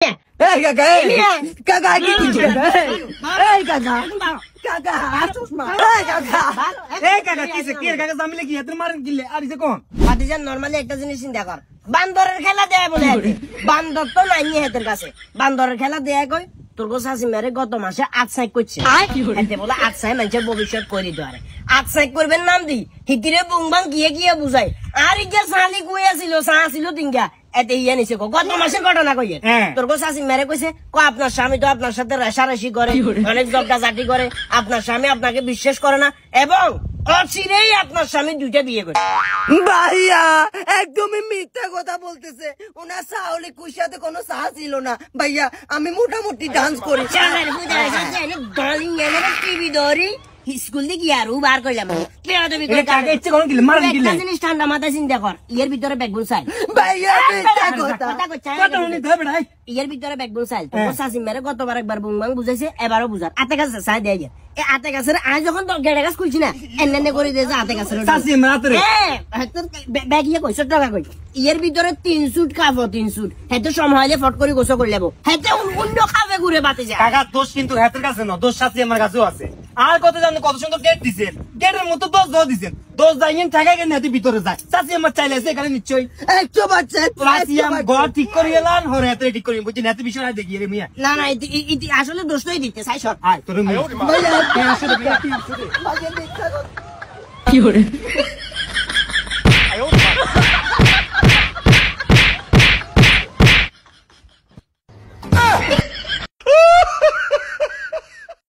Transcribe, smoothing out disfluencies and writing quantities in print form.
এই কাকা কাকা কি করছিস এই কাকা কাকা এই কাকা এই কাকা কিসে কি কাকা জামিলে কি এত মারেন কিলে আর ইসে কোন ভাতিজান নরমালি একটা জিনিস চিন্তা কর বান্দরের খেলা দেয় বলে বান্দর তো নাই হেতের কাছে বান্দরের খেলা দেয় কই তোর গো শাসি মেরে গত মাসে আটসাই করছে এতে বলে আটসাই মানুষের ভবিষ্যৎ করে দেওয়ারে আটসাই করবেন নাম দি হিতিরে বুংবাং গিয়ে গিয়ে বুঝাই আর ইগা সালি কই আছিল সা ছিল তিনগা এতে ইয়া নিছে গত মাসের ঘটনা কইয়ে তোর গো শাসি মেরে কইছে ক আপনার স্বামী তো আপনার সাথে রেশারেশি করে অনেক জগদাজাটি করে আপনার স্বামী আপনাকে বিশ্বাস করে না এবং অচিরেই আপনার স্বামী দুইটা বিয়ে করে ভাইয়া একদমই মিথ্যা কথা বলতেছে ওনার সাহলে কুশাতে কোনো সাহ ছিল না ভাইয়া আমি মোটামুটি ডান্স করি চালের বুঝা গেছে গালিং এনে টিভি ধরি স্কুল থেকে আর বার কইলাম বেয়াদবি করে কাকা ইচ্ছে কোন কিলে মারেন কিলে একটা জিনিস ঠান্ডা মাথায় চিন্তা কর এর ভিতরে ব্যাগবুল চাই ভাইয়া মিথ্যা কথা কথা উনি ধরে বেড়াই এর ভিতরে ব্যাগবুল চাই তো শাসি মেরে গতবার একবার বুংবাং বুঝাইছে এবারও বুঝার আতে কাছে চাই দেয় এই আতে গাছের আজ যখন তো গেড়ে গাছ খুলছি না এনে করে দিয়ে আতে গাছের শাসি মাত্রে ব্যাগ ইয়ে কইছ টাকা কই এর ভিতরে 3 সুট খাবো 3 সুট হেতে সময় ফট করে গোসল করে লেবো হেতে অন্য খাবে ঘুরে বাতে যায় কাকা দোষ কিন্তু হাতের কাছে না দোষ শাসি আমার কাছেও আছে আর কত জানেন কত সুন্দর গেট দিছেন গেটের মতো দোষ দিছেন দোষ যাইয়েন টাকা কেন হাতে ভিতরে যায় শাসি আমার চাইলে আছে এখানে নিশ্চয়ই একটু বাচ্চা শাসি আমি ঘর ঠিক করে এলাম হরে হাতে ঠিক করে বুঝছেন হাতে বিষয় না দেখি রে মিয়া না না আসলে দোষই দিতে চাই সর আয় তোর মিয়া কি করে